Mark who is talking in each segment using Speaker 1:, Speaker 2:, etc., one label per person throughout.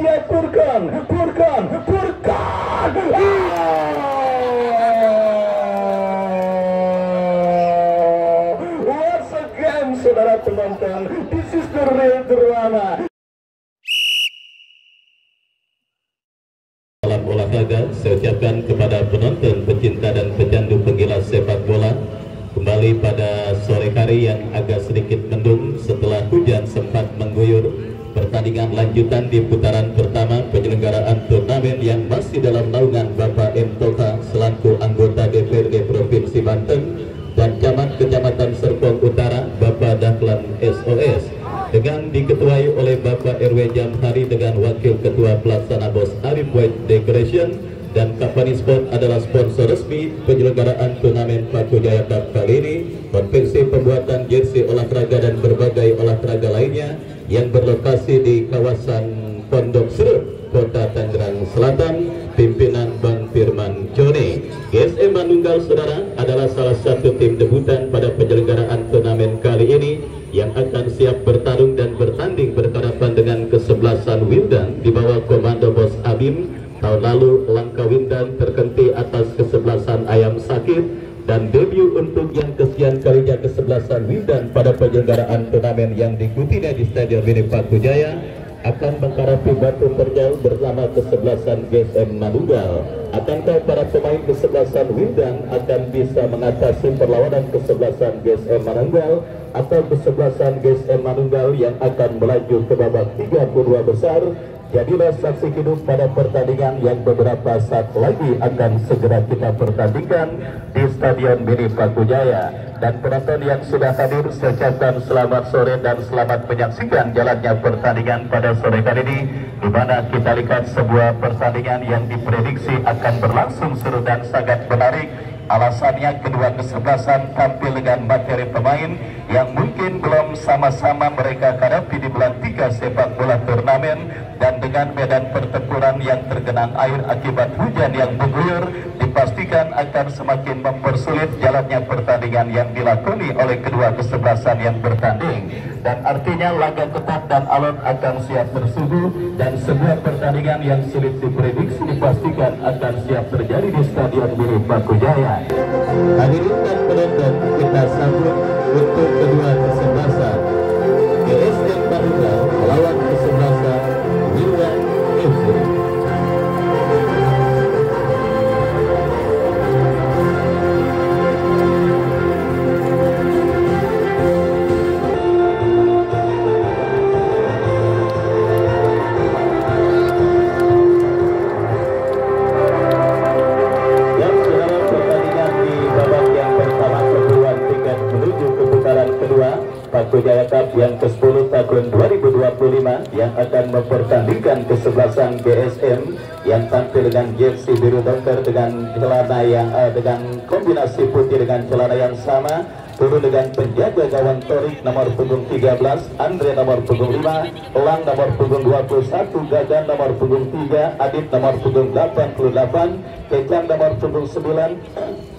Speaker 1: siap Furkan. Once again, saudara penonton, this is the real drama.
Speaker 2: Salam olahraga saya ucapkan kepada penonton, pecinta dan pecandu penggila sepak bola. Kembali pada sore hari yang agak sedikit mendung setelah hujan sempat mengguyur. Pertandingan lanjutan di putaran pertama penyelenggaraan turnamen yang masih dalam naungan Bapak M. Toka selaku anggota DPRD Provinsi Banten dan Camat Kecamatan Serpong Utara Bapak Dahlan SOS, dengan diketuai oleh Bapak RW Jamhari dengan Wakil Ketua Pelaksana Bos Arif White Decoration, dan Company Sport adalah sponsor resmi penyelenggaraan turnamen Paku Jaya Cup kali ini. Konveksi pembuatan jersey olahraga dan berbagai olahraga lainnya yang berlokasi di kawasan Pondok Serut, Kota Tangerang Selatan, pimpinan Bang Firman Joni. GSM Manunggal, saudara, adalah salah satu tim debutan pada penyelenggaraan turnamen kali ini yang akan siap bertarung dan bertanding berhadapan dengan kesebelasan Wildan di bawah komando Bos Abim. Tahun lalu langkah Wildan terhenti atas kesebelasan Ayam Sakit, dan debut untuk yang kesekian kalinya kesebelasan Wildan pada penyelenggaraan turnamen yang diikutinya di Stadion Mini Paku Jaya akan menghadapi Batu Terjal bersama kesebelasan GSM Manunggal. Akankah para pemain kesebelasan Wildan akan bisa mengatasi perlawanan kesebelasan GSM Manunggal atau kesebelasan GSM Manunggal yang akan melaju ke babak 32 besar? Jadilah saksi hidup pada pertandingan yang beberapa saat lagi akan segera kita pertandingkan di Stadion Mini Paku Jaya. Dan penonton yang sudah hadir, saya ucapkan selamat sore dan selamat menyaksikan jalannya pertandingan pada sore kali ini, di mana kita lihat sebuah pertandingan yang diprediksi akan berlangsung seru dan sangat menarik. Alasannya kedua kesebelasan tampil dengan materi pemain yang mungkin belum sama-sama mereka hadapi di bulan 3 sepak bola turnamen, dan dengan medan pertempuran yang tergenang air akibat hujan yang mengguyur dipastikan akan semakin mempersulit jalannya pertandingan yang dilakoni oleh kedua kesebelasan yang bertanding. Dan artinya laga ketat dan alot akan siap bersuhu, dan sebuah pertandingan yang sulit diprediksi dipastikan akan siap terjadi di Stadion Mini Paku Jaya. Hadirin dan penonton, kita sambut untuk kedua kesebelasan GSM Manunggal melawan kesebelasan Wildan FC. Paku Jaya Cup yang ke-10 tahun 2025 yang akan mempertandingkan kesebelasan GSM yang tampil dengan jersey biru dongker dengan celana yang dengan kombinasi putih dengan celana yang sama, turun dengan penjaga gawang Torik nomor punggung 13, Andre nomor punggung 5, Elang nomor punggung 21, Gagan nomor punggung 3, Adit nomor punggung 88, Kecang nomor punggung 9,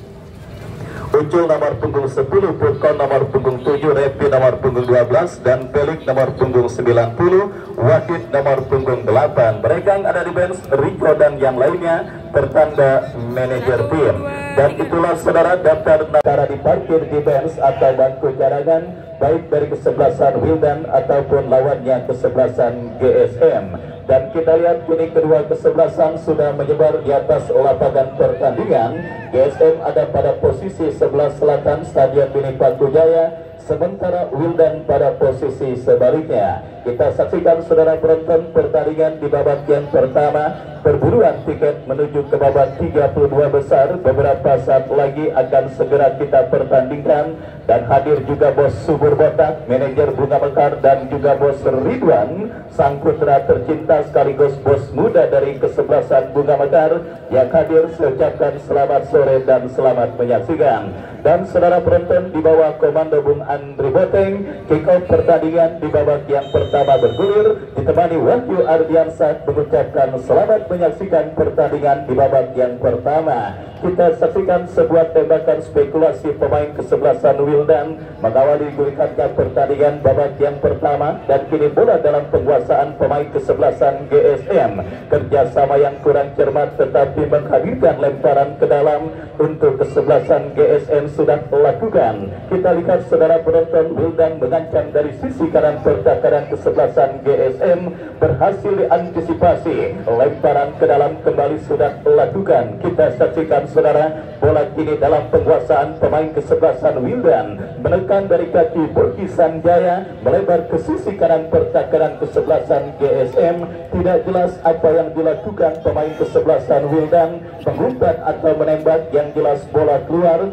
Speaker 2: Ucul nomor punggung 10, Purkon nomor punggung 7, Repi nomor punggung 12, dan Pelik nomor punggung 90, Wadid nomor punggung 8. Mereka yang ada di bench, Riko dan yang lainnya bertanda manajer tim. Dan itulah saudara daftar negara diparkir di bench atau bangku cadangan, baik dari kesebelasan Wildan ataupun lawannya kesebelasan GSM. Dan kita lihat kini kedua kesebelasan sudah menyebar di atas lapangan pertandingan. GSM ada pada posisi sebelah selatan Stadion Mini Paku Jaya, sementara Wildan pada posisi sebaliknya. Kita saksikan saudara penonton pertandingan di babak yang pertama. Perburuan tiket menuju ke babak 32 besar beberapa saat lagi akan segera kita pertandingkan, dan hadir juga Bos Subur Botak, manajer Bunga Mekar, dan juga Bos Ridwan, sang putra tercinta sekaligus bos muda dari kesebelasan Bunga Mekar yang hadir. Saya ucapkan selamat sore dan selamat menyaksikan. Dan saudara penonton, di bawah komando Bung Andri Boteng, kick off pertandingan di babak yang pertama
Speaker 1: pertama bergulir ditemani Wahyu Ardiansah mengucapkan selamat menyaksikan pertandingan di babak yang pertama. Kita saksikan sebuah tembakan spekulasi pemain kesebelasan Wildan mengawali gulirkannya pertandingan babak yang pertama, dan kini bola dalam penguasaan pemain kesebelasan GSM. Kerjasama yang kurang cermat tetapi menghadirkan lemparan ke dalam untuk kesebelasan GSM sudah melakukan. Kita lihat saudara penonton, Wildan mengancam dari sisi kanan pertahanan kesebelasan GSM, berhasil diantisipasi. Lemparan ke dalam kembali sudah melakukan. Kita saksikan saudara, bola kini dalam penguasaan pemain kesebelasan Wildan, menekan dari kaki Boki Sanjaya melebar ke sisi kanan pertahanan kesebelasan GSM. Tidak jelas apa yang dilakukan pemain kesebelasan Wildan, mengumpat atau menembak, yang jelas bola keluar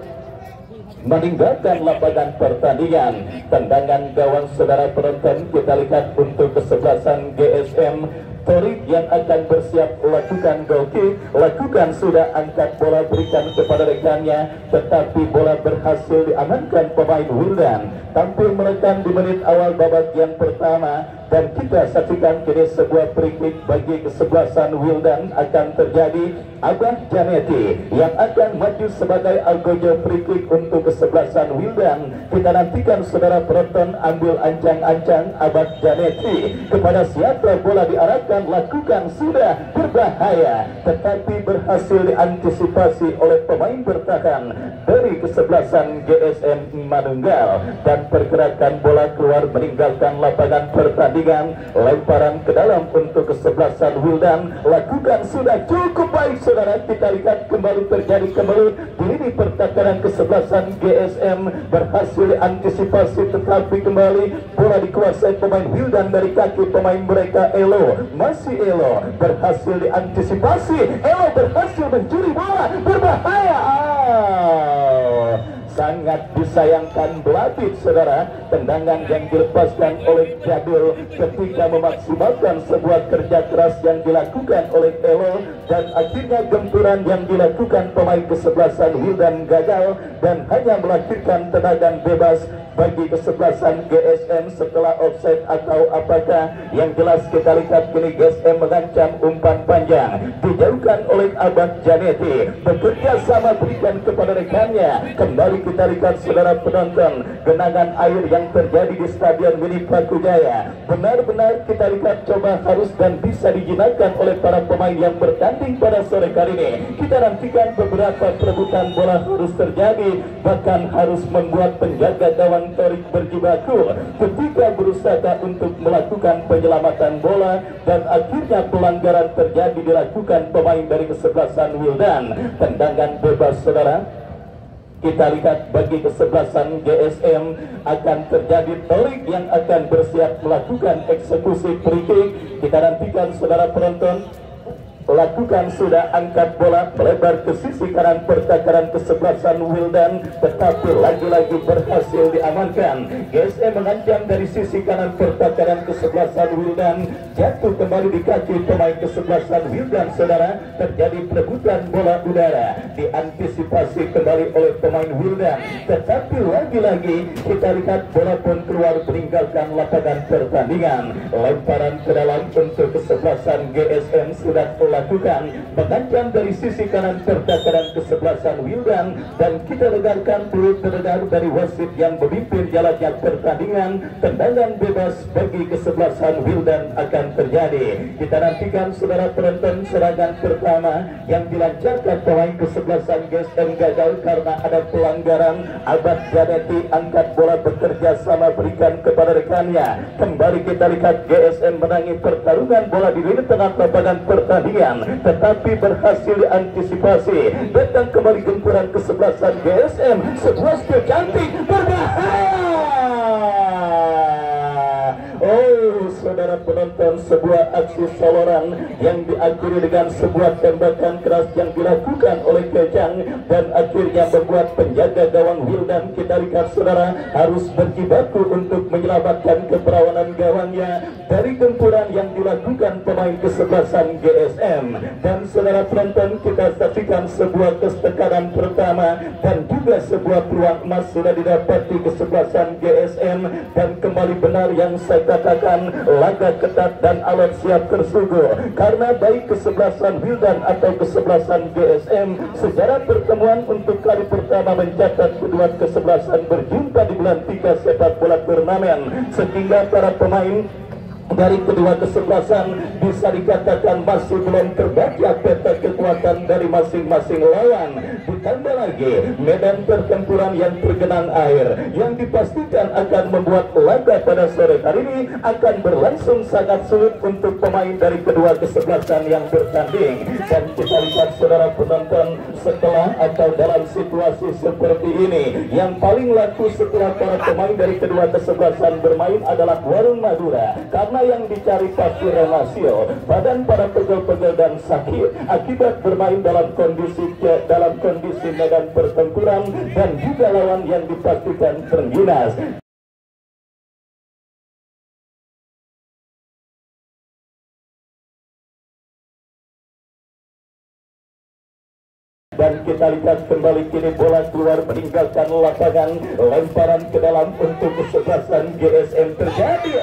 Speaker 1: meninggalkan lapangan pertandingan. Tendangan gawang saudara penonton, kita lihat untuk kesebelasan GSM. Torik yang akan bersiap lakukan goal kick, lakukan sudah angkat bola berikan kepada rekannya, tetapi bola berhasil diamankan pemain Wildan. Tampil menekan di menit awal babak yang pertama, dan kita saksikan kini sebuah free kick bagi kesebelasan Wildan akan terjadi. Abah Janeti yang akan maju sebagai algojo free kick untuk kesebelasan Wildan. Kita nantikan saudara penonton, ambil ancang-ancang Abah Janeti kepada siapa bola diarahkan, lakukan sudah berbahaya, tetapi berhasil diantisipasi oleh pemain bertahan dari kesebelasan GSM Manunggal, dan pergerakan bola keluar meninggalkan lapangan pertandingan. Lemparan ke dalam untuk kesebelasan Wildan, lakukan sudah cukup baik saudara. Kita lihat kembali terjadi kembali di lini pertahanan kesebelasan GSM, berhasil diantisipasi tetapi kembali bola dikuasai pemain Wildan dari kaki pemain mereka Elo. Masih Elo berhasil diantisipasi, Elo berhasil mencuri bola, berbahaya. Sangat disayangkan Belapit saudara, tendangan yang dilepaskan oleh Jadil ketika memaksimalkan sebuah kerja keras yang dilakukan oleh Elo, dan akhirnya gempuran yang dilakukan pemain kesebelasan Wildan gagal dan hanya melahirkan tendangan bebas bagi kesebelasan GSM setelah offside atau apakah. Yang jelas kita lihat kini GSM mengancam umpan panjang, dijauhkan oleh Abah Janeti, bekerja sama berikan kepada rekannya. Kembali kita lihat saudara penonton, genangan air yang terjadi di Stadion Mini Pakujaya benar-benar kita lihat coba harus dan bisa dijinakkan oleh para pemain yang bertanding pada sore kali ini. Kita nantikan beberapa perebutan bola harus terjadi, bahkan harus membuat penjaga gawang Torik berjibaku ketika berusaha untuk melakukan penyelamatan bola, dan akhirnya pelanggaran terjadi dilakukan pemain dari kesebelasan Wildan. Tendangan bebas saudara, kita lihat bagi kesebelasan GSM akan terjadi Torik yang akan bersiap melakukan eksekusi free kick. Kita nantikan saudara penonton, lakukan sudah angkat bola melebar ke sisi kanan pertahanan kesebelasan Wildan, tetapi lagi-lagi berhasil diamankan. GSM mengancam dari sisi kanan pertahanan kesebelasan Wildan, jatuh kembali di kaki pemain kesebelasan Wildan saudara. Terjadi perebutan bola udara, diantisipasi kembali oleh pemain Wildan, tetapi lagi-lagi kita lihat bola pun keluar meninggalkan lapangan pertandingan. Lemparan ke dalam untuk kesebelasan GSM sudah lakukan, mengancam dari sisi kanan pertahanan kesebelasan Wildan, dan kita dengarkan dulu terdengar dari wasit yang memimpin jalannya pertandingan. Tendangan bebas bagi kesebelasan Wildan akan terjadi. Kita nantikan saudara penonton, serangan pertama yang dilancarkan pemain kesebelasan GSM gagal karena ada pelanggaran. Abah Janeti angkat bola bekerja sama berikan kepada rekannya. Kembali kita lihat GSM menangi pertarungan bola di lini tengah lapangan pertandingan, tetapi berhasil diantisipasi. Datang kembali gempuran kesebelasan GSM, sebuah skill cantik, berbahaya. Oh saudara penonton, penonton sebuah aksi soloran yang diakhiri dengan sebuah tembakan keras yang dilakukan oleh Kejang dan akhirnya membuat penjaga gawang Wildan, kita lihat saudara, harus berjibaku untuk menyelamatkan keperawanan gawangnya dari gempuran yang dilakukan pemain kesebelasan GSM. Dan saudara penonton, kita saksikan sebuah kesepakatan pertama dan juga sebuah peluang emas sudah didapati kesebelasan GSM, dan kembali benar yang saya katakan, laga ketat dan alat siap tersuguh karena baik kesebelasan Wildan atau kesebelasan GSM sejarah pertemuan untuk kali pertama mencatat kedua kesebelasan berjumpa di bulan 3 sepak bola turnamen, sehingga para pemain dari kedua kesebelasan bisa dikatakan masih belum terbaca peta kekuatan dari masing-masing lawan. Ditambah lagi medan pertempuran yang tergenang air yang dipastikan akan membuat laga pada sore hari ini akan berlangsung sangat sulit untuk pemain dari kedua kesebelasan yang bertanding. Dan kita lihat saudara penonton, setelah atau dalam situasi seperti ini yang paling laku setelah para pemain dari kedua kesebelasan bermain adalah warung Madura, karena yang dicari pasti relasio badan para pegel-pegel dan sakit akibat bermain dalam kondisi medan pertempuran dan juga lawan yang dipastikan terginas. Dan kita lihat kembali kini bola keluar meninggalkan lapangan, lemparan ke dalam untuk kesebelasan GSM terjadi.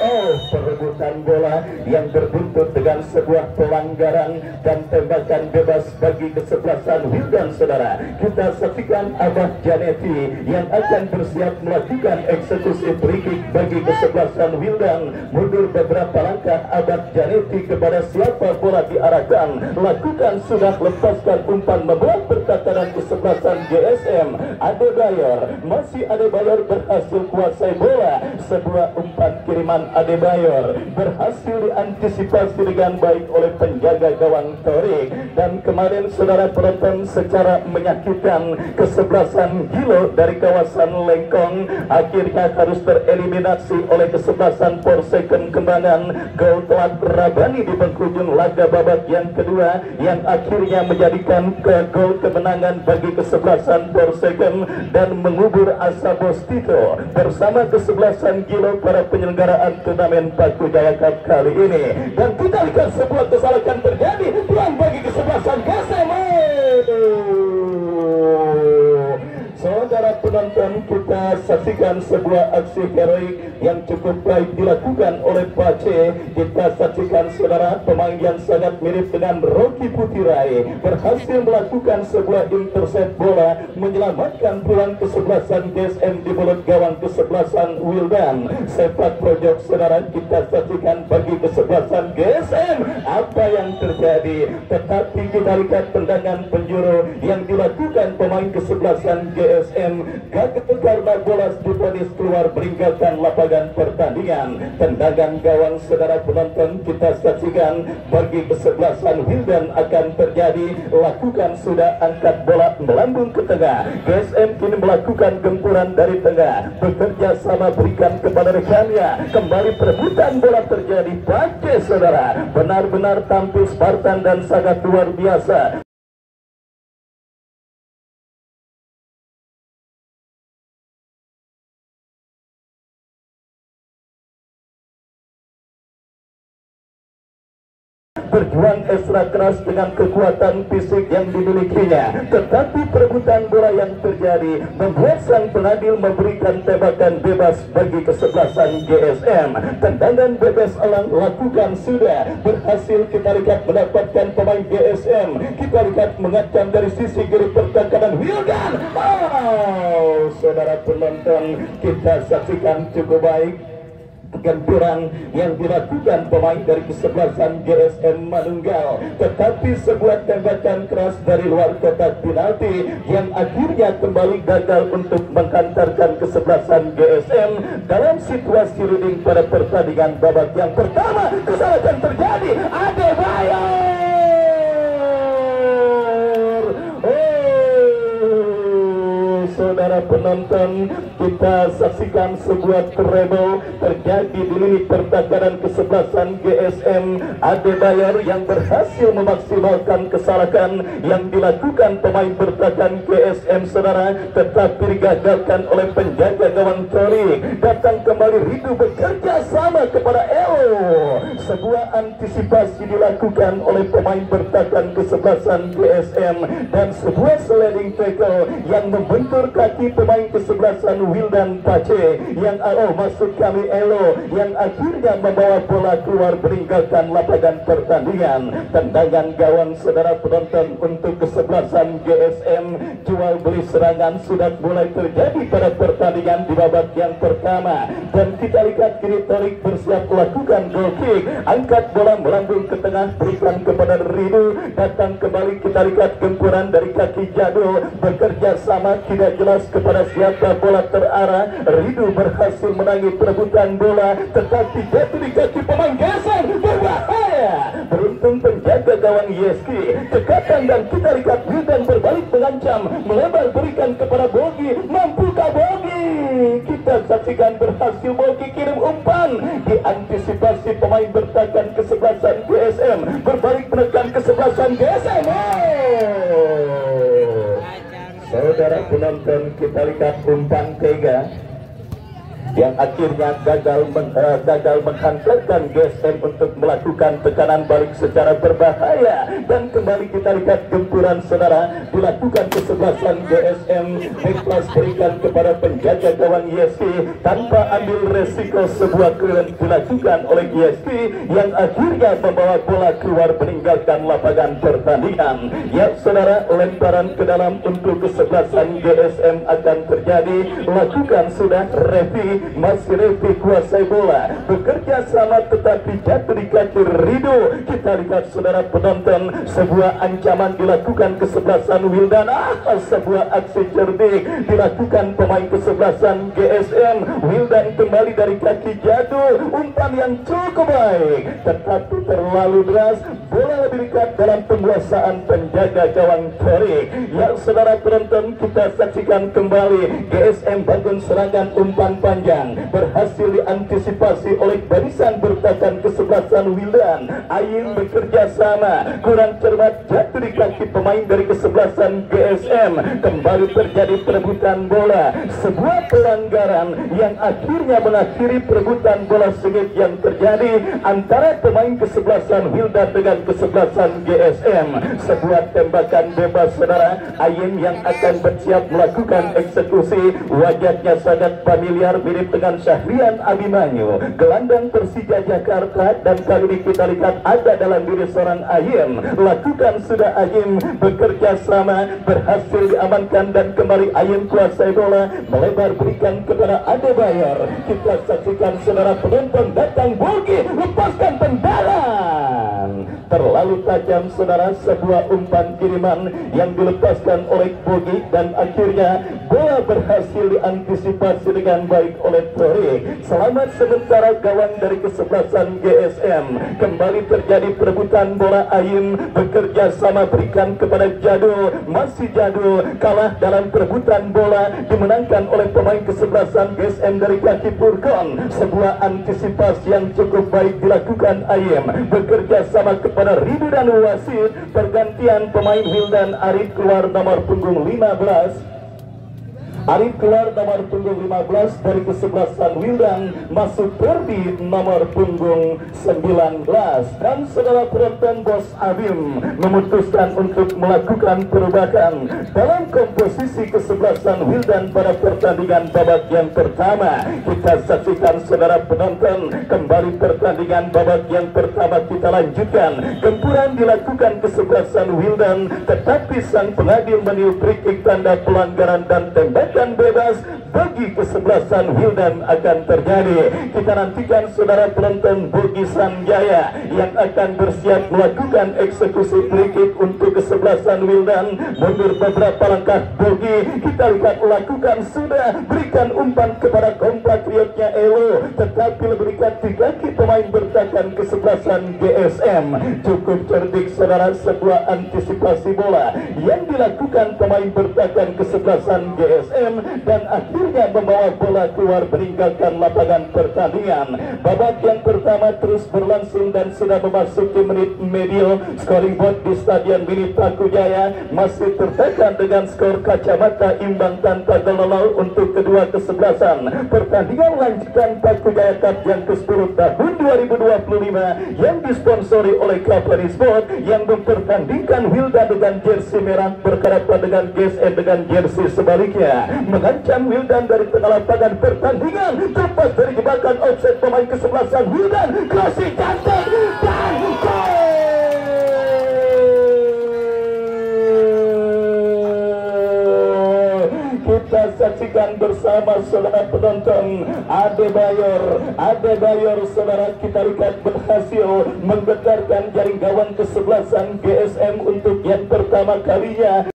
Speaker 1: Perebutan bola yang berbuntut dengan sebuah pelanggaran dan tembakan bebas bagi kesebelasan Wildan saudara. Kita saksikan Abah Janeti yang akan bersiap melakukan eksekusi free kick bagi kesebelasan Wildan. Mundur beberapa langkah Abah Janeti kepada siapa bola diarahkan, lakukan sudah, lepaskan umpan membuat pertakaran kesebelasan GSM. Adebayor, masih Adebayor berhasil kuasai bola. Sebuah umpan kiriman Adebayor berhasil diantisipasi dengan baik oleh penjaga gawang Torik. Dan kemarin saudara penonton, secara menyakitkan kesebelasan Gilo dari kawasan Lengkong akhirnya harus tereliminasi oleh kesebelasan Porseken Kembangan. Gol telat Rabani di penghujung laga babak yang kedua yang akhirnya menjadikan gol kemenangan bagi kesebelasan Porseken dan mengubur asa Bostito bersama kesebelasan Gilo pada penyelenggaraan turnamen Paku Jaya Cup kali ini. Dan kita lihat sebuah kesalahan terjadi peluang bagi kesebelasan GSM. Saudara penonton, kita saksikan sebuah aksi heroik yang cukup baik dilakukan oleh Pace. Kita saksikan saudara, pemain yang sangat mirip dengan Rocky Putirai berhasil melakukan sebuah intercept bola menyelamatkan peluang kesebelasan GSM di mulut gawang kesebelasan Wildan. Sepak pojok saudara, kita saksikan bagi kesebelasan GSM apa yang terjadi, tetapi kita lihat tendangan penjuru yang dilakukan pemain kesebelasan GSM gagal karena bola diponis keluar meninggalkan lapangan pertandingan. Tendangan gawang saudara penonton, kita saksikan bagi kesebelasan Wildan akan terjadi, lakukan sudah, angkat bola melambung ke tengah. GSM kini melakukan gempuran dari tengah, bekerja sama berikan kepada rekannya, kembali perebutan bola terjadi. Pace saudara benar-benar tampil Spartan dan sangat luar biasa. Berjuang ekstra keras dengan kekuatan fisik yang dimilikinya, tetapi perebutan bola yang terjadi membuat sang penadil memberikan tembakan bebas bagi kesebelasan GSM. Tendangan bebas elang lakukan sudah, berhasil kita lihat mendapatkan pemain GSM. Kita lihat mengacam dari sisi kiri pertahanan Wildan. Saudara penonton, kita saksikan cukup baik gempuran yang dilakukan pemain dari kesebelasan GSM Manunggal, tetapi sebuah tembakan keras dari luar kotak penalti yang akhirnya kembali gagal untuk menghantarkan kesebelasan GSM dalam situasi leading pada pertandingan babak yang pertama. Kesalahan terjadi, Adebayor. saudara penonton, kita saksikan sebuah treble terjadi di lini pertahanan kesebelasan GSM Adebayor yang berhasil memaksimalkan kesalahan yang dilakukan pemain bertahan GSM saudara, tetapi digagalkan oleh penjaga gawang Tori. Datang kembali Ridu bekerja sama kepada Elo. Sebuah antisipasi dilakukan oleh pemain bertahan kesebelasan GSM dan sebuah sliding tackle yang membentur kaki pemain kesebelasan Wildan Pace yang maksud kami Elo, yang akhirnya membawa bola keluar meninggalkan lapangan pertandingan. Tendangan gawang saudara penonton untuk kesebelasan GSM, jual beli serangan sudah mulai terjadi pada pertandingan di babak yang pertama, dan kita lihat kini Torik bersiap melakukan goal kick. Angkat bola melambung ke tengah, berikan kepada Ridu. Datang kembali, kita lihat gempuran dari kaki Jadul, bekerja sama tidak jelas kepada siapa bola terarah. Ridu berhasil menangis perebutan bola, tetapi jatuh di kaki pemain GSM, berbahaya. Beruntung penjaga gawang Yeski cekatan, dan kita lihat Wildan berbalik mengancam, melebar berikan kepada Bogi. Mampukah Bogi? Kita saksikan berhasil Bogi kirim umpan, diantisipasi pemain bertahan kesebelasan GSM, berbalik menekan kesebelasan GSM. Saudara penonton, kita lihat umpan Tega yang akhirnya gagal menghantarkan GSM untuk melakukan tekanan balik secara berbahaya, dan kembali kita lihat gempuran saudara dilakukan kesebelasan GSM. Ikhlas berikan kepada penjaga gawang Yeski tanpa ambil resiko, sebuah keliling dilakukan oleh Yeski yang akhirnya membawa bola keluar meninggalkan lapangan pertandingan. Ya saudara, lemparan ke dalam untuk kesebelasan GSM akan terjadi, lakukan sudah Revi. Masih Revi kuasai bola, bekerja sama tetapi jatuh di kaki Rido. Kita lihat saudara penonton, sebuah ancaman dilakukan kesebelasan Wildan. Sebuah aksi cerdik dilakukan pemain kesebelasan GSM. Wildan kembali dari kaki Jadul, umpan yang cukup baik tetapi terlalu deras, bola lebih dekat dalam penguasaan penjaga gawang Torik. Yang saudara penonton, kita saksikan kembali GSM bangun serangan umpan panjang, berhasil diantisipasi oleh barisan bertahan kesebelasan Wildan. Ayin bekerja sama, kurang cermat, jatuh di kaki pemain dari kesebelasan GSM. Kembali terjadi perebutan bola, sebuah pelanggaran yang akhirnya mengakhiri perebutan bola sengit yang terjadi antara pemain kesebelasan Wildan dengan kesebelasan GSM. Sebuah tembakan bebas saudara. Ayin yang akan bersiap melakukan eksekusi, wajahnya sangat familiar mirip dengan Syahrian Abimanyu, gelandang Persija Jakarta, dan kali ini kita lihat ada dalam diri seorang Ayim. Lakukan sudah Ayim, bekerja sama, berhasil diamankan, dan kembali Ayim kuasai bola, melebar berikan kepada Adebayor. Kita saksikan saudara penonton, datang Bogi, lepaskan tendangan terlalu tajam saudara, sebuah umpan kiriman yang dilepaskan oleh Bogi, dan akhirnya bola berhasil diantisipasi dengan baik oleh Torik. Selamat sementara gawang dari kesebelasan GSM. Kembali terjadi perebutan bola. Ayim bekerja sama berikan kepada Jadul. Masih Jadul kalah dalam perebutan bola, dimenangkan oleh pemain kesebelasan GSM dari kaki Purkon. Sebuah antisipasi yang cukup baik dilakukan Ayim, bekerja sama kepada Ridu dan wasit. Pergantian pemain Wildan. Arif keluar nomor punggung 15. Arif keluar nomor punggung 15 dari kesebelasan Wildan, masuk Perdi nomor punggung 19. Dan saudara penonton, Bos Abim memutuskan untuk melakukan perubahan dalam komposisi kesebelasan Wildan pada pertandingan babak yang pertama. Kita saksikan saudara penonton, kembali pertandingan babak yang pertama kita lanjutkan. Gempuran dilakukan kesebelasan Wildan, tetapi sang pengadil meniup free kick tanda pelanggaran dan tembakan bebas. bagi kesebelasan Wildan akan terjadi. Kita nantikan saudara penonton Bogi Sanjaya yang akan bersiap melakukan eksekusi free kick untuk kesebelasan Wildan. Mundur beberapa langkah Bogi, kita lihat lakukan sudah berikan umpan kepada kompatriotnya Elo, tetapi lebih dekat di kaki pemain bertahan kesebelasan GSM. Cukup cerdik saudara, sebuah antisipasi bola yang dilakukan pemain bertahan kesebelasan GSM dan akhirnya membawa bola keluar meninggalkan lapangan pertandingan. Babak yang pertama terus berlangsung dan sudah memasuki menit medio. Scoring board di Stadion Mini Pakujaya masih tertekan dengan skor kacamata imbang tanpa gol untuk kedua kesebelasan. Pertandingan lanjutan Pakujaya Cup yang ke-10 tahun 2025 yang disponsori oleh Company Sport yang mempertandingkan Wildan dengan jersey merah berhadapan dengan GSM dengan jersey sebaliknya. Mengancam Wildan dari tengah lapangan pertandingan, terlepas dari jebakan offset pemain kesebelasan Wildan, crossing cantik dan gol. Kita saksikan bersama saudara penonton. Adebayor saudara, kita lihat berhasil menggetarkan jaring gawang kesebelasan GSM untuk yang pertama kalinya.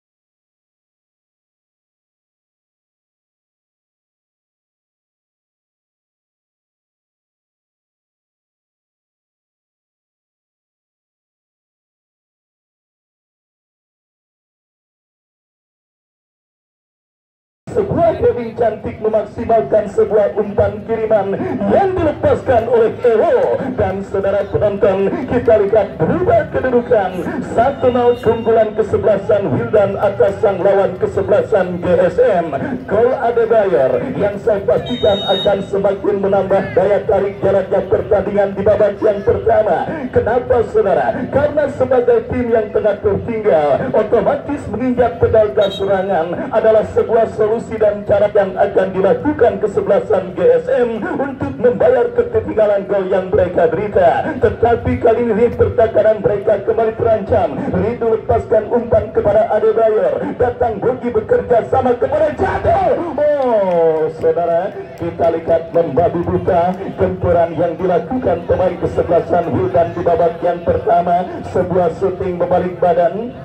Speaker 1: Sebuah heading cantik memaksimalkan sebuah umpan kiriman yang dilepaskan oleh Elo. Dan saudara penonton, kita lihat berubah kedudukan 1-0 keunggulan kesebelasan Wildan atas sang lawan kesebelasan GSM. Gol Adebayor yang saya pastikan akan semakin menambah daya tarik jaraknya pertandingan di babak yang pertama. Kenapa saudara? Karena sebagai tim yang tengah tertinggal, otomatis menginjak pedal gas serangan adalah sebuah solusi dan cara yang akan dilakukan kesebelasan GSM untuk membayar ketertinggalan gol yang mereka derita. Tetapi kali ini pertakaran mereka kembali terancam. Rido lepaskan umpan kepada Adebayor, datang Bogi bekerja sama kepada Jadul. Oh saudara, kita lihat membabi buta gempuran yang dilakukan pemain kesebelasan Wildan di babak yang pertama. Sebuah shooting berbalik badan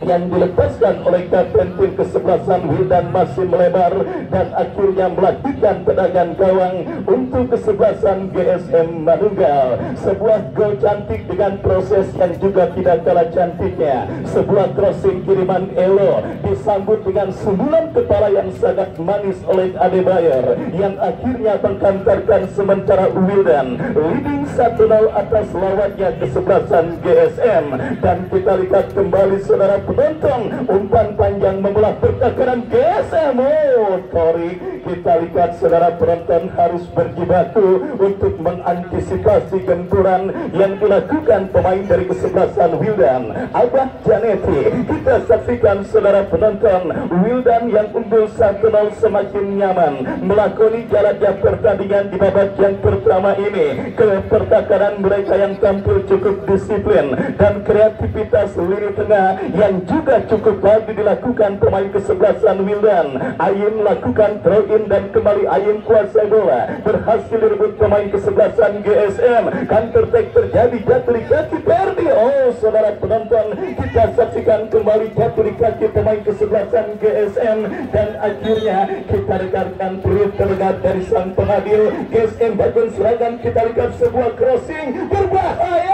Speaker 1: yang dilepaskan oleh kapten tim kesebelasan Wildan masih melebar dan akhirnya melakukan tendangan gawang untuk kesebelasan GSM Manunggal. Sebuah gol cantik dengan proses yang juga tidak kalah cantiknya. Sebuah crossing kiriman Elo disambut dengan sundulan kepala yang sangat manis oleh Adebayor yang akhirnya mengkantarkan sementara Wildan leading 1-0 atas lawannya kesebelasan GSM. Dan kita lihat kembali saudara penonton, umpan panjang membelah pertahanan GSM. Oh, Tori, kita lihat saudara penonton harus berjibaku untuk mengantisipasi gempuran yang dilakukan pemain dari kesebelasan Wildan. Abah Janeti, kita saksikan saudara penonton, Wildan yang unggul 1-0 semakin nyaman melakoni jalannya pertandingan di babak yang pertama ini. Pertahanan mereka yang tampil cukup disiplin dan kreativitas lini tengah yang juga cukup bagus dilakukan pemain kesebelasan Wildan. Ayun melakukan throw in dan kembali Ayun kuasai bola, berhasil direbut pemain kesebelasan GSM. Counter attack terjadi, jatuh di kaki Perdi. Oh saudara penonton, kita saksikan kembali jatuh di kaki pemain kesebelasan GSM dan akhirnya kita dengarkan peluit terdengar dari sang pengadil. GSM bagian serangan, kita lihat sebuah crossing berbahaya.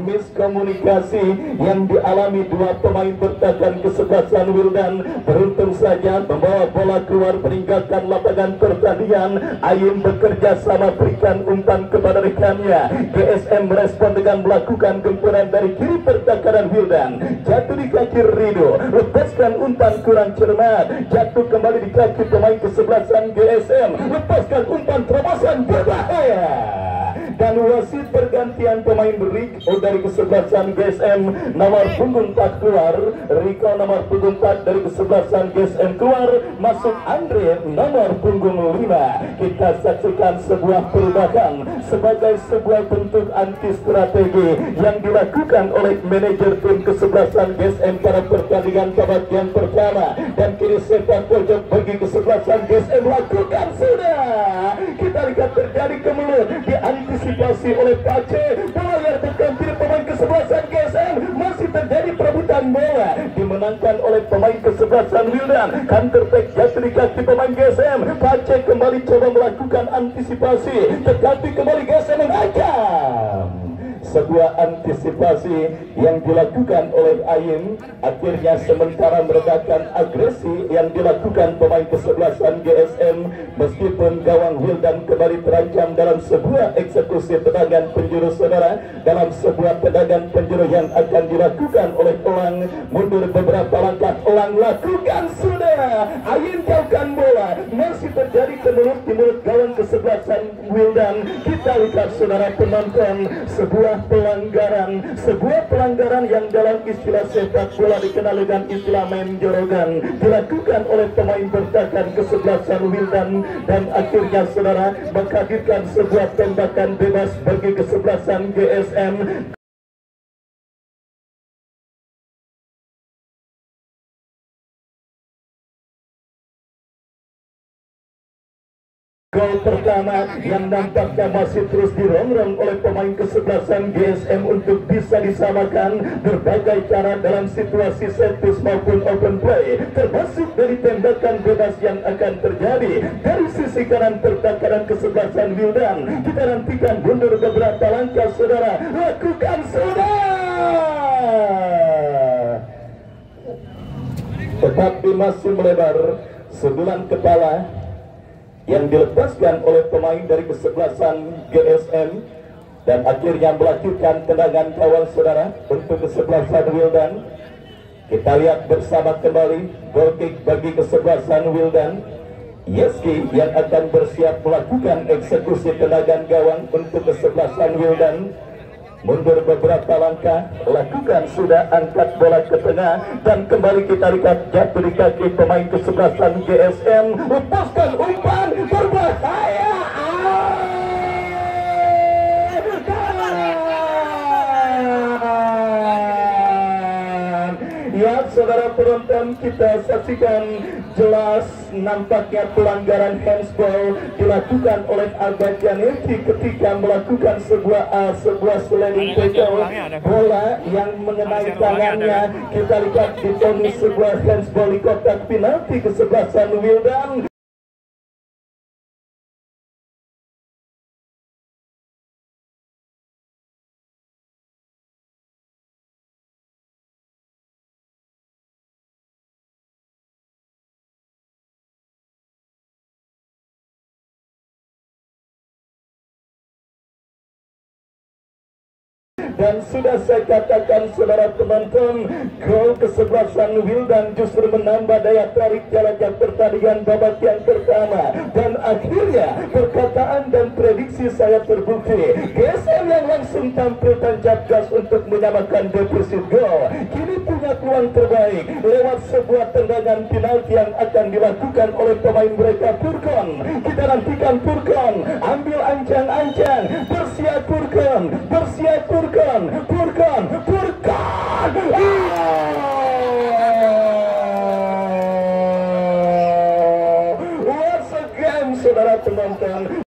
Speaker 1: Miskomunikasi yang dialami dua pemain bertahan kesebelasan Wildan. Beruntung saja membawa bola keluar meninggalkan lapangan pertandingan. Ayun bekerja sama berikan umpan kepada rekannya. GSM merespon dengan melakukan gempuran dari kiri pertahanan Wildan. Jatuh di kaki Rido, lepaskan umpan kurang cermat, jatuh kembali di kaki pemain kesebelasan GSM, lepaskan umpan terobosan berbahaya. dan wasit pergantian pemain dari kesebelasan GSM nomor punggung 4 keluar, Riko nomor punggung 4 dari kesebelasan GSM keluar, masuk Andre nomor punggung 5. Kita saksikan sebuah perubahan sebagai sebuah bentuk anti strategi yang dilakukan oleh manajer tim kesebelasan GSM pada pertandingan babak yang pertama, dan kini sepak pojok bagi kesebelasan GSM lakukan sudah. Kita lihat terjadi kemelut, diantisipasi oleh Pace, bola yang terganti pemain kesebelasan GSM, masih terjadi perebutan bola, dimenangkan oleh pemain kesebelasan Wildan. Counter back jatuh di kaki pemain GSM, Pace kembali coba melakukan antisipasi, tetapi kembali GSM mengacam. Sebuah antisipasi yang dilakukan oleh Ayin akhirnya sementara meredakan agresi yang dilakukan pemain kesebelasan GSM, meskipun gawang Wildan kembali terancam dalam sebuah eksekusi tendangan penjuru saudara, dalam sebuah tendangan penjuru yang akan dilakukan oleh Elang. Mundur beberapa langkah, Elang lakukan sudah, Ayin jauhkan bola, masih terjadi kemelut di mulut gawang kesebelasan Wildan. Kita lihat saudara penonton, sebuah pelanggaran yang dalam istilah sepak bola dikenal dengan istilah main jorogan, dilakukan oleh pemain bertahan kesebelasan Wildan, dan akhirnya saudara menghadirkan sebuah tembakan bebas bagi kesebelasan GSM. Gol pertama yang nampaknya masih terus dirongrong oleh pemain kesebelasan GSM untuk bisa disamakan berbagai cara dalam situasi set piece maupun open play, termasuk dari tembakan bebas yang akan terjadi dari sisi kanan pertahanan kesebelasan Wildan. Kita nantikan mundur beberapa langkah saudara, lakukan sudah, tetapi masih melebar. Sundulan kepala yang dilepaskan oleh pemain dari kesebelasan GSM, dan akhirnya melakukan tendangan gawang saudara untuk kesebelasan Wildan. Kita lihat bersama kembali goal kick bagi kesebelasan Wildan. Yeski yang akan bersiap melakukan eksekusi tendangan gawang untuk kesebelasan Wildan. Mundur beberapa langkah, lakukan sudah, angkat bola ke tengah, dan kembali kita lihat jatuh di kaki pemain kesebelasan GSM. Lepaskan umpan berbahaya. Ya saudara penonton, kita saksikan jelas nampaknya pelanggaran handsball dilakukan oleh Alba Janeti ketika melakukan sebuah sliding tackle, bola yang mengenai tangannya. Kita lihat diponis sebuah handsball di kotak penalti kesebelasan Wildan. Dan sudah saya katakan saudara penonton, gol kesebelasan Wildan justru menambah daya tarik jalannya pertandingan babak yang pertama, dan akhirnya perkataan dan prediksi saya terbukti. GSM yang langsung tampil tancap gas untuk menyamakan defisit gol, kini punya peluang terbaik lewat sebuah tendangan penalti yang akan dilakukan oleh pemain mereka, Purkon. Kita nantikan Purkon ambil ancang-ancang, bersiap Purkon, bersiap Purkon. Purkon. Once again, saudara penonton.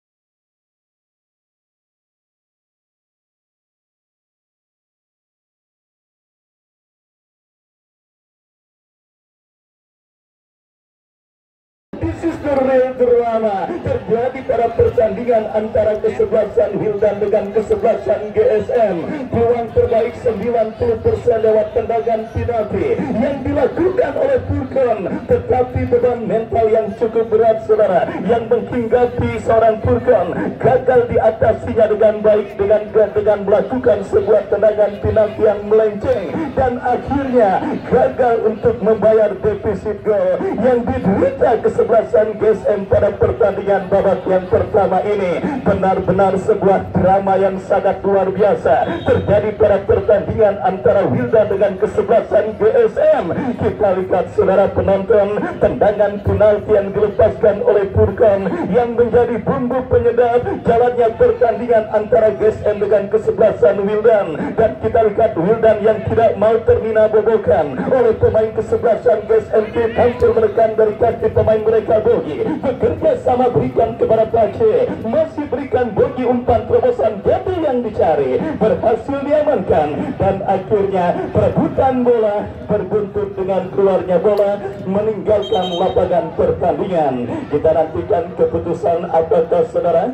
Speaker 1: Real drama terjadi pada pertandingan antara kesebelasan Wildan dengan kesebelasan GSM. Peluang terbaik 90% lewat tendangan penalti yang dilakukan oleh Purkon, tetapi beban mental yang cukup berat saudara yang menghinggapi seorang Purkon gagal diatasinya dengan baik dengan melakukan sebuah tendangan penalti yang melenceng, dan akhirnya gagal untuk membayar defisit gol yang diderita kesebelasan kesebelasan GSM pada pertandingan babak yang pertama ini. Benar-benar sebuah drama yang sangat luar biasa terjadi pada pertandingan antara Wildan dengan kesebelasan GSM. Kita lihat saudara penonton, tendangan penalti yang dilepaskan oleh Furkan yang menjadi bumbu penyedap jalannya pertandingan antara GSM dengan kesebelasan Wildan. Dan kita lihat Wildan yang tidak mau termina bobokan oleh pemain kesebelasan GSM, hampir menekan dari kaki pemain mereka Bogi. Bekerja sama berikan kepada Pace, masih berikan Bogi umpan terobosan Debbie yang dicari, berhasil diamankan dan akhirnya perebutan bola berbuntut dengan keluarnya bola meninggalkan lapangan pertandingan. Kita nantikan keputusan apakah saudara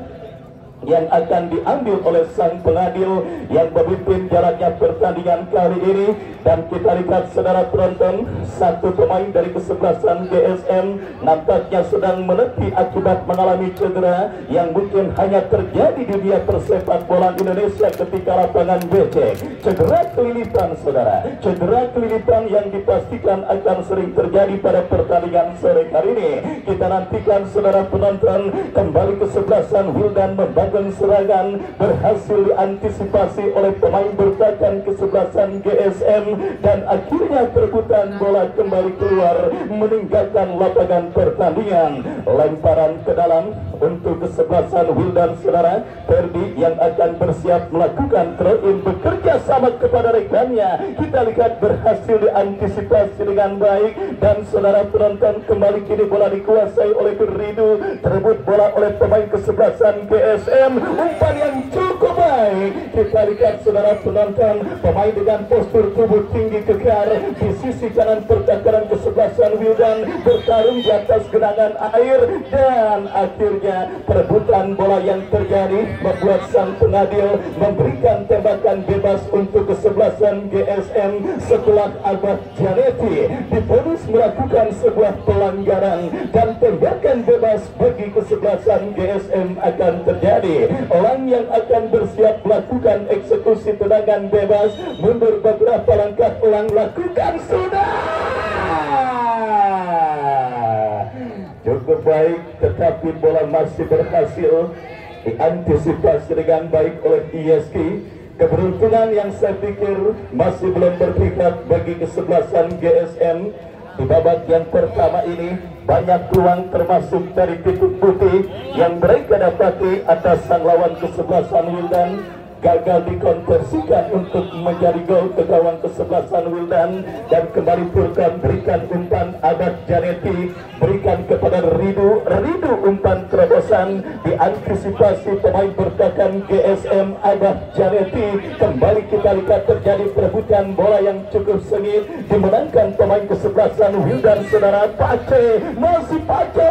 Speaker 1: yang akan diambil oleh sang pengadil yang memimpin jalannya pertandingan kali ini. Dan kita lihat saudara penonton, satu pemain dari kesebelasan GSM nampaknya sedang menepi akibat mengalami cedera yang mungkin hanya terjadi di dunia persepak bola Indonesia ketika lapangan becek. Cedera kelilipan saudara, cedera kelilipan yang dipastikan akan sering terjadi pada pertandingan sore hari ini. Kita nantikan saudara penonton, kembali kesebelasan Wildan membangun serangan, berhasil diantisipasi oleh pemain bertahan kesebelasan GSM dan akhirnya perebutan bola kembali keluar meninggalkan lapangan pertandingan. Lemparan ke dalam untuk kesebelasan Wildan saudara. Ferdi yang akan bersiap melakukan throw-in bekerja sama kepada rekannya. Kita lihat berhasil diantisipasi dengan baik dan saudara penonton, kembali kini bola dikuasai oleh Ridu, terebut bola oleh pemain kesebelasan GSM, umpan yang cukup baik. Kita lihat saudara penonton, pemain dengan postur tubuh tinggi kekar di sisi kanan pertahanan kesebelasan Wildan bertarung di atas genangan air dan akhirnya perebutan bola yang terjadi membuat sang pengadil memberikan tembakan bebas untuk kesebelasan GSM setelah Abah Janeti difonis melakukan sebuah pelanggaran dan tembakan bebas bagi kesebelasan GSM akan terjadi. Orang yang akan bersiap melakukan eksekusi tendangan bebas mundur beberapa langkah, ulang lakukan sudah. Cukup baik, tetapi bola masih berhasil diantisipasi dengan baik oleh ISK. Keberuntungan yang saya pikir masih belum berpihak bagi kesebelasan GSM. Di babak yang pertama ini banyak peluang termasuk dari titik putih yang mereka dapati atas sang lawan kesebelasan Wildan, gagal dikonversikan untuk menjadi gol ke gawang kesebelasan Wildan. Dan kembali Furkan berikan umpan, Abad Janeti berikan kepada Ridu umpan terobosan diantisipasi pemain bertahan GSM Abad Janeti. Kembali kita lihat terjadi perebutan bola yang cukup sengit dimenangkan pemain kesebelasan Wildan saudara. Pace, masih Pace,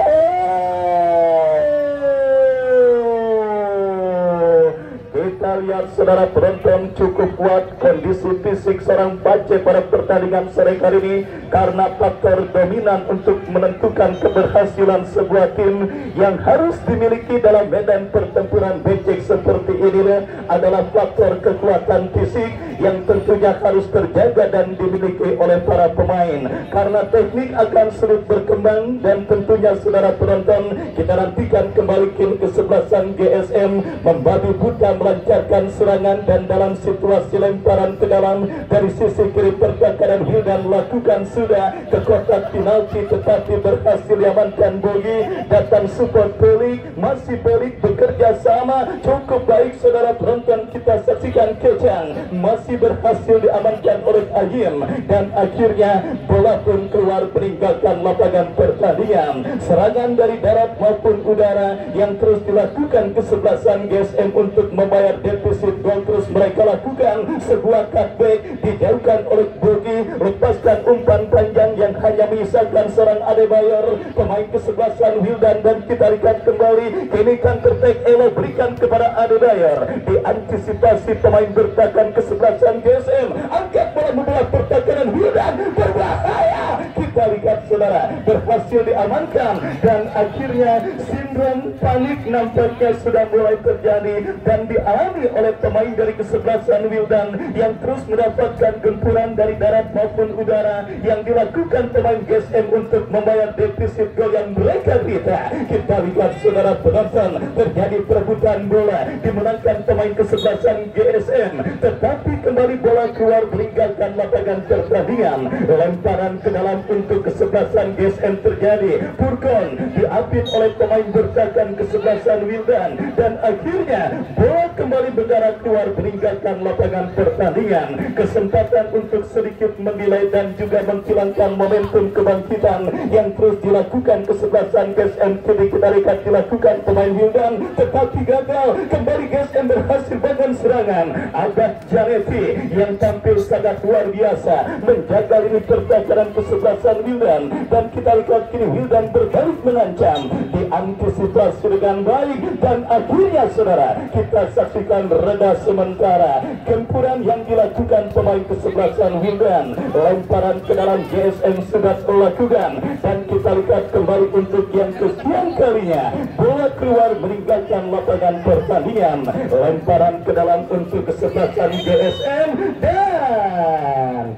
Speaker 1: kita lihat saudara penonton, cukup kuat kondisi fisik seorang Pace pada pertandingan sore kali ini karena faktor dominan untuk menentukan keberhasilan sebuah tim yang harus dimiliki dalam medan pertempuran becek seperti ini adalah faktor kekuatan fisik yang tentunya harus terjaga dan dimiliki oleh para pemain karena teknik akan sulit berkembang. Dan tentunya saudara penonton, kita nantikan kembali tim kesebelasan GSM membabi buta melancarkan serangan dan dalam situasi lemparan ke dalam dari sisi kiri pertahanan Wildan lakukan sudah ke kotak penalti tetapi berhasil diamankan Bogi. Datang support Pelik, masih Pelik bekerja sama cukup baik saudara penonton. Kita saksikan Kecang masih berhasil diamankan oleh Agim dan akhirnya bola pun keluar meninggalkan lapangan pertandingan. Serangan dari darat maupun udara yang terus dilakukan kesebelasan GSM untuk membayar defisit gol terus mereka lakukan. Sebuah cutback dijauhkan oleh Bogi, lepaskan umpan panjang yang hanya menyisakan seorang Adebayor pemain kesebelasan Wildan. Dan kita lihat kembali kini counter attack Elo berikan kepada Adebayor, diantisipasi pemain bertahan kesebelasan GSM, angkat bola membelah pertahanan Wildan, berbahaya. kita lihat saudara berhasil diamankan, dan akhirnya sindrom panik nampaknya sudah mulai terjadi dan dialami oleh pemain dari kesebelasan Wildan yang terus mendapatkan gempuran dari darat maupun udara yang dilakukan pemain GSM untuk membayar defisit gol yang mereka derita. Kita lihat saudara penonton, terjadi perebutan bola dimenangkan pemain kesebelasan GSM, tetapi kembali bola keluar meninggalkan lapangan pertandingan. Lemparan ke dalam untuk kesebelasan GSM terjadi. Purkon diapit oleh pemain bertahan kesebelasan Wildan, dan akhirnya bola kembali berdarah keluar meninggalkan lapangan pertandingan. Kesempatan untuk sedikit mendelay dan juga menghilangkan momentum kebangkitan yang terus dilakukan kesebelasan GSM. Kini kita lihat dilakukan pemain Wildan, tetapi gagal. Kembali GSM berhasil bangun serangan. Abah Janeti yang tampil sangat luar biasa menjaga lini pertahanan kesebelasan Wildan, dan kita lihat kini Wildan berbalik mengancam, diantisipasi dengan baik, dan akhirnya saudara kita saksikan reda sementara gempuran yang dilakukan pemain kesebelasan Wildan. Lemparan ke dalam GSM sudah dilakukan, dan kita lihat kembali untuk yang kesekian kalinya bola keluar meninggalkan lapangan pertandingan. Lemparan ke dalam untuk kesebelasan GSM, dan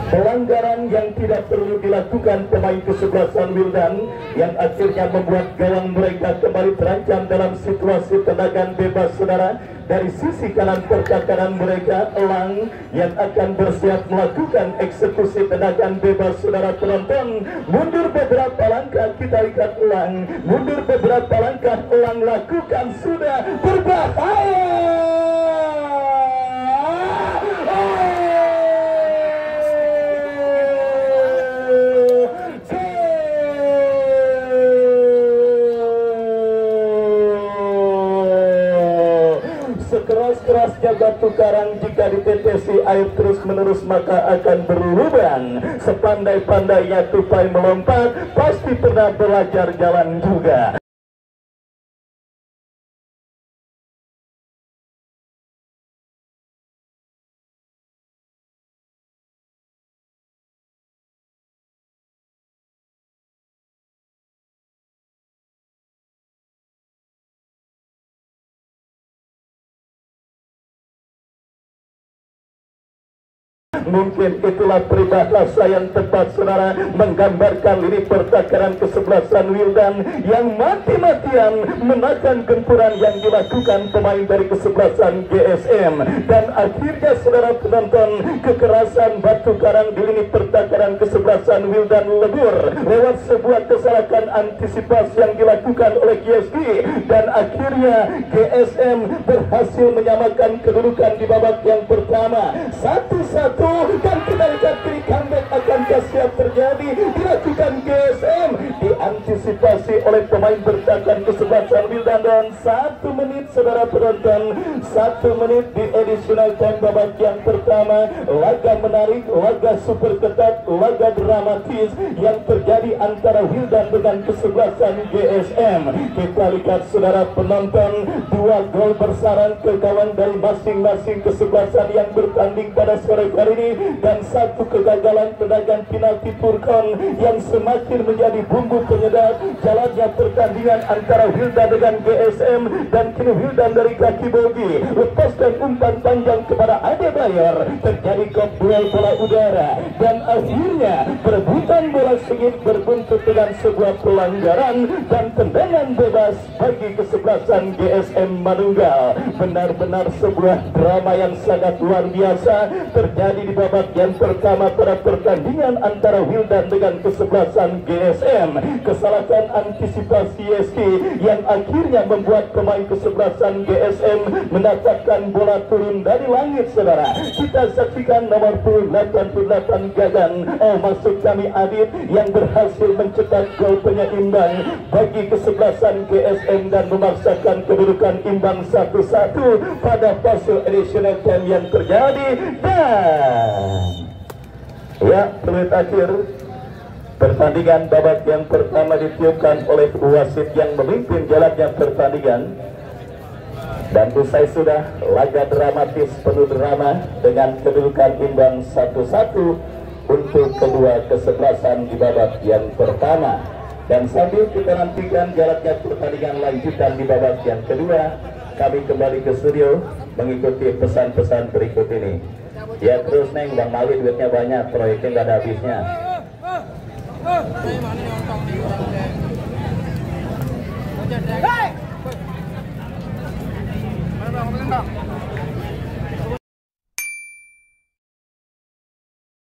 Speaker 1: pelanggaran yang tidak perlu dilakukan pemain kesebelasan Wildan yang akhirnya membuat gawang mereka kembali terancam dalam situasi tendangan bebas saudara. Dari sisi kanan pertahanan mereka, Elang yang akan bersiap melakukan eksekusi tendangan bebas saudara penonton. Mundur beberapa langkah, kita lihat Elang mundur beberapa langkah, Elang lakukan sudah berbahaya. Sekeras-kerasnya batu karang jika ditetesi air terus-menerus maka akan berlubang. Sepandai-pandainya tupai melompat, pasti pernah belajar jalan juga. Mungkin itulah peribahasa yang tepat saudara menggambarkan lini pertahanan kesebelasan Wildan yang mati-matian menahan gempuran yang dilakukan pemain dari kesebelasan GSM, dan akhirnya saudara penonton kekerasan batu karang di lini pertahanan kesebelasan Wildan lebur lewat sebuah kesalahan antisipasi yang dilakukan oleh GSD, dan akhirnya GSM berhasil menyamakan kedudukan di babak yang pertama 1-1. Dan kita lihat kini comeback akan siap terjadi dilakukan GSM, diantisipasi oleh pemain bertahan kesebelasan Wildan, dan 1 menit saudara penonton, 1 menit di additional time babak yang pertama. Laga menarik, laga super ketat, laga dramatis yang terjadi antara Wildan dengan kesebelasan GSM. Kita lihat saudara penonton, 2 gol bersarang ke gawang dari masing-masing kesebelasan yang bertanding pada sore hari ini, dan 1 kegagalan tendangan penalti Purkon yang semakin menjadi bumbu penyedap jalannya pertandingan antara Wildan dengan GSM. Dan kini Wildan dari kaki bogi lepaskan umpan panjang kepada Adebayor, terjadi duel bola udara, dan akhirnya perebutan bola sengit berbuntut dengan sebuah pelanggaran dan tendangan bebas bagi kesebelasan GSM Manunggal. Benar-benar sebuah drama yang sangat luar biasa terjadi di babak yang pertama pada pertandingan antara Wildan dengan kesebelasan GSM. Kesalahan antisipasi YSK yang akhirnya membuat pemain kesebelasan GSM mendapatkan bola turun dari langit saudara. Kita saksikan nomor 88 Gagan, maksud kami Adit, yang berhasil mencetak gol penyeimbang bagi kesebelasan GSM dan memaksakan kedudukan imbang 1-1 pada fase additional time yang terjadi. Dan ya, peluit akhir pertandingan babak yang pertama ditiupkan oleh wasit yang memimpin jalannya pertandingan. Dan usai sudah laga dramatis penuh drama dengan kedudukan imbang 1-1 untuk kedua kesebelasan di babak yang pertama. Dan sambil kita nantikan jaraknya pertandingan lanjutan di babak yang kedua, kami kembali ke studio mengikuti pesan-pesan berikut ini. Ya terus Neng, Bang Mali duitnya banyak, proyeknya nggak ada habisnya.
Speaker 3: Hey!